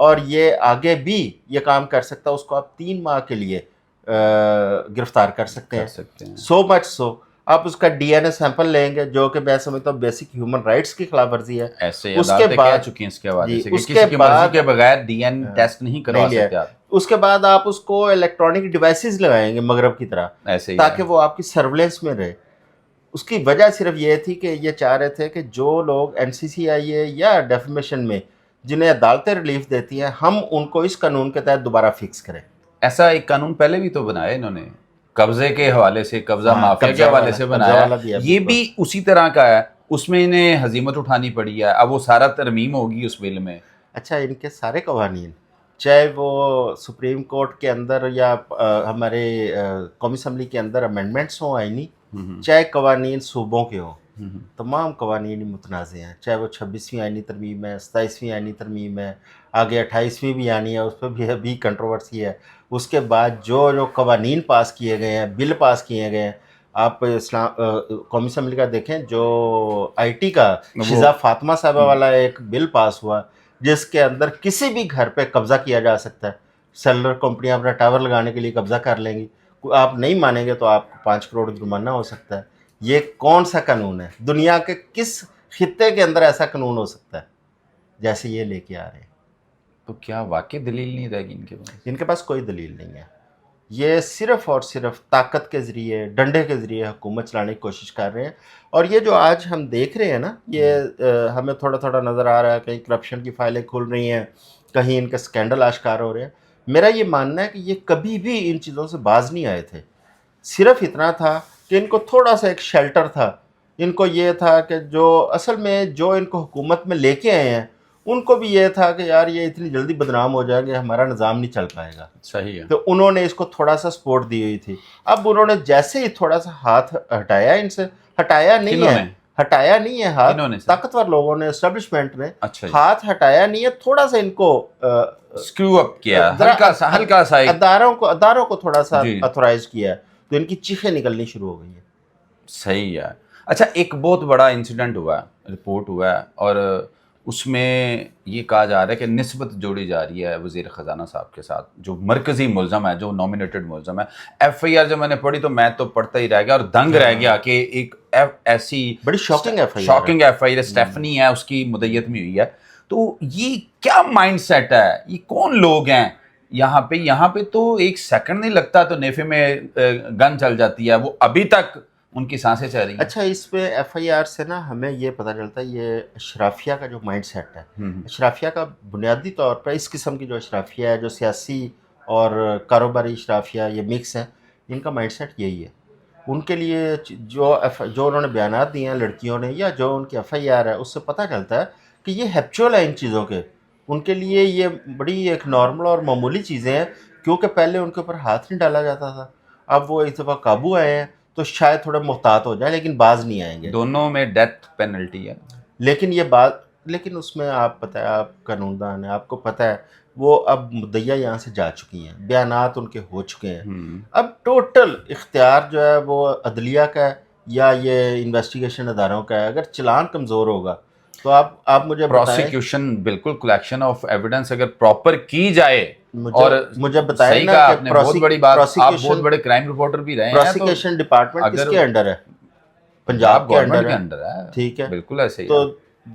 اور یہ آگے بھی یہ کام کر سکتا ہے، اس کو آپ 3 ماہ کے لیے گرفتار کر سکتے ہیں. سو مچ سو آپ اس کا ڈی این اے سیمپل لیں گے، جو کہ میں سمجھتا ہوں بیسک ہیومن رائٹس کی خلاف ورزی ہے. ایسے عدالتیں کہہ چکی ہیں اس کے حوالے سے کہ کسی کی مرضی کے بغیر ڈی این ٹیسٹ نہیں کروا سکتے آپ. اس کے بعد آپ اس کو الیکٹرانک ڈیوائسز لگائیں گے مغرب کی طرح، تاکہ وہ آپ کی سرویلنس میں رہے. اس کی وجہ صرف یہ تھی کہ یہ چاہ رہے تھے کہ جو لوگ این سی سی آئی اے یا ڈیفیمیشن میں جنہیں عدالتیں ریلیف دیتی ہیں، ہم ان کو اس قانون کے تحت دوبارہ فکس کریں. ایسا ایک قانون پہلے بھی تو بنایا انہوں نے، قبضے کے حوالے سے، قبضہ مافیا کے حوالے سے بنایا، یہ بھی اسی طرح کا ہے. اس میں انہیں ہزیمت اٹھانی پڑی ہے، اب وہ سارا ترمیم ہوگی اس بل میں. اچھا، ان کے سارے قوانین، چاہے وہ سپریم کورٹ کے اندر یا ہمارے قومی اسمبلی کے اندر امینڈمنٹس ہوں آئینی، چاہے قوانین صوبوں کے ہوں، تمام قوانین متنازع ہیں. چاہے وہ 26ویں آئینی ترمیم ہے، 27ویں آئینی ترمیم ہے، آگے 28ویں بھی آنی ہے، اس پہ بھی ابھی کنٹروورسی ہے. اس کے بعد جو قوانین پاس کیے گئے ہیں، بل پاس کیے گئے ہیں، آپ قومی اسمبلی کا دیکھیں، جو آئی ٹی کا شیزا فاطمہ صاحبہ والا ایک بل پاس ہوا جس کے اندر کسی بھی گھر پہ قبضہ کیا جا سکتا ہے. سیلولر کمپنیاں اپنا ٹاور لگانے کے لیے قبضہ کر لیں گی، آپ نہیں مانیں گے تو آپ کو 5 کروڑ جرمانہ ہو سکتا ہے. یہ کون سا قانون ہے؟ دنیا کے کس خطے کے اندر ایسا قانون ہو سکتا ہے جیسے یہ لے کے آ رہے ہیں؟ تو کیا واقعی دلیل نہیں رہے گی ان کے پاس؟ ان کے پاس کوئی دلیل نہیں ہے. یہ صرف اور صرف طاقت کے ذریعے، ڈنڈے کے ذریعے حکومت چلانے کی کوشش کر رہے ہیں. اور یہ جو آج ہم دیکھ رہے ہیں نا، یہ ہمیں تھوڑا تھوڑا نظر آ رہا ہے، کہیں کرپشن کی فائلیں کھل رہی ہیں، کہیں ان کے اسکینڈل آشکار ہو رہے ہیں. میرا یہ ماننا ہے کہ یہ کبھی بھی ان چیزوں سے باز نہیں آئے تھے. صرف اتنا تھا کہ ان کو تھوڑا سا ایک شیلٹر تھا. ان کو یہ تھا کہ جو اصل میں جو ان کو حکومت میں لے کے آئے ہیں، ان کو بھی یہ تھا کہ یار یہ اتنی جلدی بدنام ہو جائے گا، ہمارا نظام نہیں چل پائے گا. صحیح ہے. تو انہوں نے اس کو تھوڑا سا سپورٹ دی ہوئی تھی. اب انہوں نے جیسے ہی تھوڑا سا ہاتھ ہٹایا، ان سے ہٹایا نہیں ہے ہاتھ، طاقتور لوگوں نے، اسٹیبلشمنٹ نے ہاتھ ہٹایا نہیں ہے، تھوڑا سا ان کو اسکرو اپ کیا، ہلکا سا اداروں کو تھوڑا سا اتھورائز کیا، تو ان کی چیخیں نکلنی شروع ہو گئی ہیں. صحیح ہے. اچھا، ایک بہت بڑا انسیڈنٹ ہوا ہے، رپورٹ ہوا ہے، اور اس میں یہ کہا جا رہا ہے کہ نسبت جوڑی جا رہی ہے وزیر خزانہ صاحب کے ساتھ، جو مرکزی ملزم ہے، جو نامینیٹڈ ملزم ہے. ایف آئی آر جب میں نے پڑھی تو میں تو پڑھتا ہی رہ گیا اور دنگ رہ گیا کہ ایک ایسی بڑی shocking F I R Stephanie ہے، اس کی مدعیت میں ہوئی ہے. تو یہ کیا مائنڈ سیٹ ہے؟ یہ کون لوگ ہیں یہاں پہ تو ایک سیکنڈ نہیں لگتا تو نیفے میں گن چل جاتی ہے، وہ ابھی تک ان کی سانسیں چل رہی ہیں. اچھا، اس پہ ایف آئی آر سے نا ہمیں یہ پتہ چلتا ہے یہ اشرافیہ کا جو مائنڈ سیٹ ہے، اشرافیہ کا بنیادی طور پر اس قسم کی جو اشرافیہ ہے، جو سیاسی اور کاروباری اشرافیہ یہ مکس ہیں، ان کا مائنڈ سیٹ یہی ہے. ان کے لیے جو انہوں نے بیانات دیے ہیں لڑکیوں نے، یا جو ان کی ایف آئی آر ہے، اس سے پتہ چلتا ہے کہ یہ ہیپچول ہے ان چیزوں کے. ان کے لیے یہ بڑی ایک نارمل اور معمولی چیزیں ہیں، کیونکہ پہلے ان کے اوپر ہاتھ نہیں ڈالا جاتا تھا. اب وہ اس دفعہ قابو آئے ہیں تو شاید تھوڑے محتاط ہو جائیں، لیکن باز نہیں آئیں گے. دونوں میں ڈیتھ پینلٹی ہے، لیکن اس میں آپ پتہ ہے، آپ قانون دان ہیں، آپ کو پتہ ہے وہ اب مدعیہ یہاں سے جا چکی ہیں، بیانات ان کے ہو چکے ہیں. اب ٹوٹل اختیار جو ہے وہ عدلیہ کا ہے یا یہ انویسٹیگیشن اداروں کا ہے. اگر چلان کمزور ہوگا تو آپ مجھے پروسیکیوشن بالکل کلیکشن آف ایویڈنس اگر پراپر کی جائے، اور مجھے بتائیں نا کہ بہت بڑی بات، آپ بہت بڑے کرائم رپورٹر بھی رہے ہیں، پروسیکیوشن ڈپارٹمنٹ کس کے انڈر ہے؟ پنجاب کے انڈر ہے. ٹھیک ہے، بالکل ایسے ہی. تو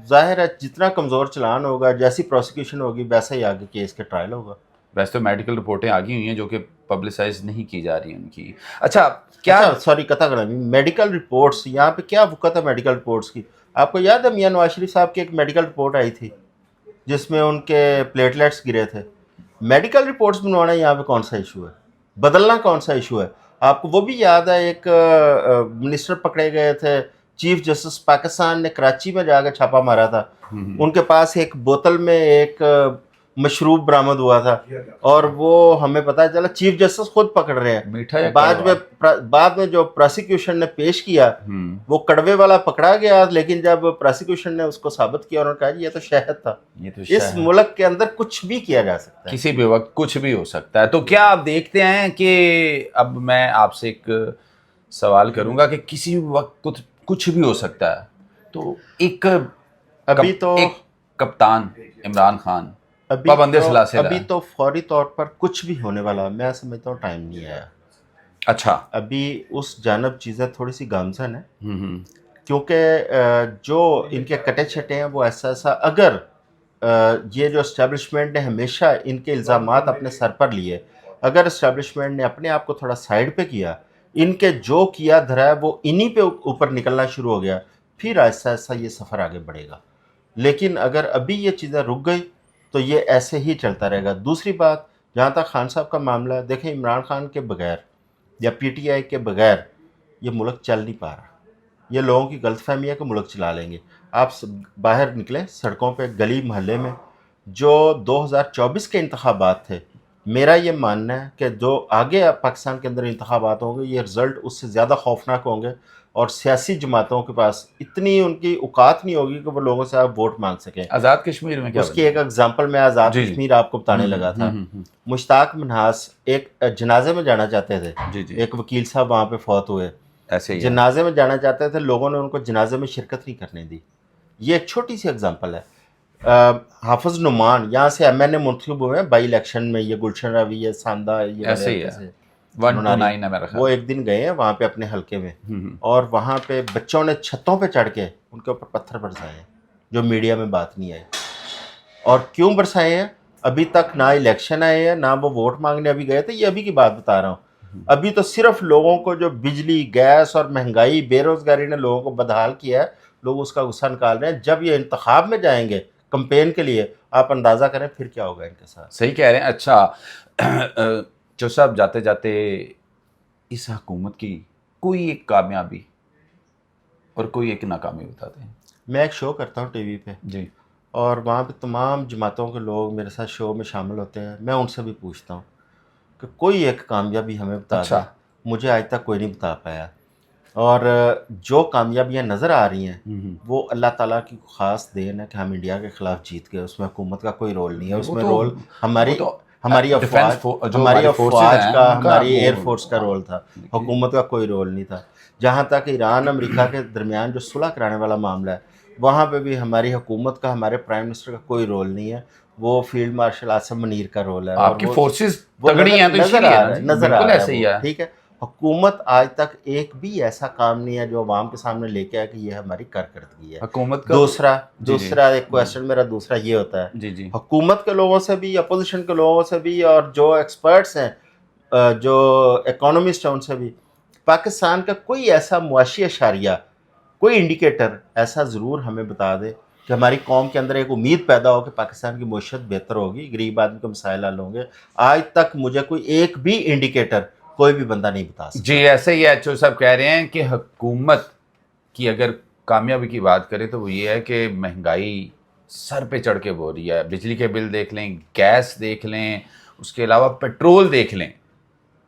ظاہر ہے جتنا کمزور چلان ہوگا، جیسی پروسیکیوشن ہوگی، ویسا ہی آگے کیس کا ٹرائل ہوگا. ویسے تو میڈیکل رپورٹیں آگی ہوئی ہیں جو کہ پبلسائز نہیں کی جا رہی ہیں ان کی. اچھا، کیا سوری قطع کرامی، میڈیکل رپورٹس یہاں پہ کیا وقت ہے میڈیکل رپورٹس کی؟ آپ کو یاد ہے میاں نواز شریف صاحب کی ایک میڈیکل رپورٹ آئی تھی جس میں ان کے پلیٹلیٹس گرے تھے. میڈیکل رپورٹس بنوانا یہاں پہ کون سا ایشو ہے؟ بدلنا کون سا ایشو ہے؟ آپ کو وہ بھی یاد ہے ایک منسٹر پکڑے گئے تھے، چیف جسٹس پاکستان نے کراچی میں جا کے چھاپا مارا تھا. ان کے پاس ایک بوتل میں ایک مشروب برآمد ہوا تھا، اور وہ ہمیں پتہ چلا چیف جسٹس خود پکڑ رہے ہیں. بعد میں جو پروسیکیوشن نے پیش کیا وہ کڑوے والا پکڑا گیا، لیکن جب پروسیکیوشن نے اس کو ثابت کیا، انہوں نے کہا یہ تو شہد تھا. اس ملک کے اندر کچھ بھی کیا جا سکتا ہے، کسی بھی وقت کچھ بھی ہو سکتا ہے. تو کیا آپ دیکھتے ہیں کہ اب میں آپ سے ایک سوال کروں گا کہ کسی وقت کچھ بھی ہو سکتا ہے، تو ایک ابھی تو کپتان عمران خان پابند ثلاثل ابھی تو فوری طور پر کچھ بھی ہونے والا میں سمجھتا ہوں ٹائم نہیں آیا. اچھا. ابھی اس جانب چیزیں تھوڑی سی گامزن ہیں کیونکہ جو ان کے کٹے چھٹے ہیں وہ ایسا اگر یہ جو اسٹیبلشمنٹ نے ہمیشہ ان کے الزامات اپنے سر پر لیے, اگر اسٹیبلشمنٹ نے اپنے آپ کو تھوڑا سائڈ پہ کیا, ان کے جو کیا دھرا ہے وہ انہی پہ اوپر نکلنا شروع ہو گیا, پھر ایسا یہ سفر آگے بڑھے گا. لیکن اگر ابھی یہ چیزیں رک گئی تو یہ ایسے ہی چلتا رہے گا. دوسری بات, جہاں تک خان صاحب کا معاملہ ہے, دیکھیں عمران خان کے بغیر یا پی ٹی آئی کے بغیر یہ ملک چل نہیں پا رہا. یہ لوگوں کی غلط فہمی ہے کہ ملک چلا لیں گے. آپ باہر نکلیں سڑکوں پہ, گلی محلے میں, جو 2024 کے انتخابات تھے, میرا یہ ماننا ہے کہ جو آگے پاکستان کے اندر انتخابات ہوں گے یہ رزلٹ اس سے زیادہ خوفناک ہوں گے, اور سیاسی جماعتوں کے پاس اتنی ان کی اوقات نہیں ہوگی کہ وہ لوگوں سے آپ ووٹ مانگ سکیں. آزاد کشمیر میں کیا اس کی ایک اگزامپل میں آزاد کشمیر آپ کو بتانے لگا تھا. مشتاق منہاس ایک جنازے میں جانا چاہتے تھے, ایک وکیل صاحب وہاں پہ فوت ہوئے, جنازے میں جانا چاہتے تھے, لوگوں نے ان کو جنازے میں شرکت نہیں کرنے دی. یہ ایک چھوٹی سی اگزامپل ہے. حافظ نعمان یہاں سے ایم این اے منتخب ہوئے ہیں بائی الیکشن میں, یہ گلشن روی, یہ ساندہ, یہ ایسے ہی ہے 129 ہے میرا خیال. وہ ایک دن گئے ہیں وہاں پہ اپنے حلقے میں, اور وہاں پہ بچوں نے چھتوں پہ چڑھ کے ان کے اوپر پتھر برسائے ہیں, جو میڈیا میں بات نہیں آئی. اور کیوں برسائے ہیں؟ ابھی تک نہ الیکشن آئے ہیں, نہ وہ ووٹ مانگنے ابھی گئے تھے. یہ ابھی کی بات بتا رہا ہوں. ابھی تو صرف لوگوں کو جو بجلی, گیس اور مہنگائی, بے روزگاری نے لوگوں کو بدحال کیا ہے, لوگ اس کا غصہ نکال رہے ہیں. جب یہ انتخاب میں جائیں گے کمپین کے لیے, آپ اندازہ کریں پھر کیا ہوگا ان کے ساتھ. صحیح کہہ رہے ہیں. اچھا جو صاحب, جاتے جاتے اس حکومت کی کوئی ایک کامیابی اور کوئی ایک ناکامی بتاتے ہیں. میں ایک شو کرتا ہوں ٹی وی پہ جی, اور وہاں پہ تمام جماعتوں کے لوگ میرے ساتھ شو میں شامل ہوتے ہیں. میں ان سے بھی پوچھتا ہوں کہ کوئی ایک کامیابی ہمیں بتا دیں. مجھے آج تک کوئی نہیں بتا پایا. اور جو کامیابیاں نظر آ رہی ہیں وہ اللہ تعالیٰ کی خاص دین ہے کہ ہم انڈیا کے خلاف جیت گئے. اس میں حکومت کا کوئی رول نہیں ہے. اس میں رول ہماری افواج کا, ہماری ایئر فورس کا رول تھا. حکومت کا کوئی رول نہیں تھا. جہاں تک ایران امریکہ کے درمیان جو صلح کرانے والا معاملہ ہے, وہاں پہ بھی ہماری حکومت کا, ہمارے پرائم منسٹر کا کوئی رول نہیں ہے. وہ فیلڈ مارشل عاصم منیر کا رول ہے. آپ کی فورسز تگڑی ہیں تو نظر آ رہا ایسے ہی ہے. ٹھیک ہے. حکومت آج تک ایک بھی ایسا کام نہیں ہے جو عوام کے سامنے لے کے آئے کہ یہ ہماری کارکردگی ہے. حکومت کا دوسرا ایک کویسچن میرا دوسرا یہ ہوتا ہے, حکومت کے لوگوں سے بھی, اپوزیشن کے لوگوں سے بھی, اور جو ایکسپرٹس ہیں, جو اکانومسٹ ہیں, ان سے بھی, پاکستان کا کوئی ایسا معاشی اشاریہ, کوئی انڈیکیٹر ایسا ضرور ہمیں بتا دے کہ ہماری قوم کے اندر ایک امید پیدا ہو کہ پاکستان کی معیشت بہتر ہوگی, غریب آدمی کے مسائل حل ہوں گے. آج تک مجھے کوئی ایک بھی انڈیکیٹر کوئی بھی بندہ نہیں بتا سکتا. جی ایسے ہی ہے. جو صاحب کہہ رہے ہیں کہ حکومت کی اگر کامیابی کی بات کریں تو وہ یہ ہے کہ مہنگائی سر پہ چڑھ کے ہو رہی ہے. بجلی کے بل دیکھ لیں, گیس دیکھ لیں, اس کے علاوہ پیٹرول دیکھ لیں,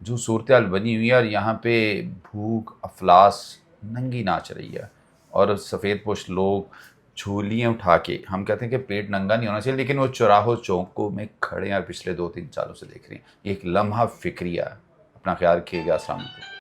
جو صورتحال بنی ہوئی ہے. اور یہاں پہ بھوک افلاس ننگی ناچ رہی ہے, اور سفید پوش لوگ جھولیاں اٹھا کے, ہم کہتے ہیں کہ پیٹ ننگا نہیں ہونا چاہیے, لیکن وہ چوراہوں چوکوں میں کھڑے ہیں اور پچھلے 2-3 سالوں سے دیکھ رہے ہیں. یہ ایک لمحہ فکریہ ہے. اپنا خیال رکھیے گا. السلام علیکم.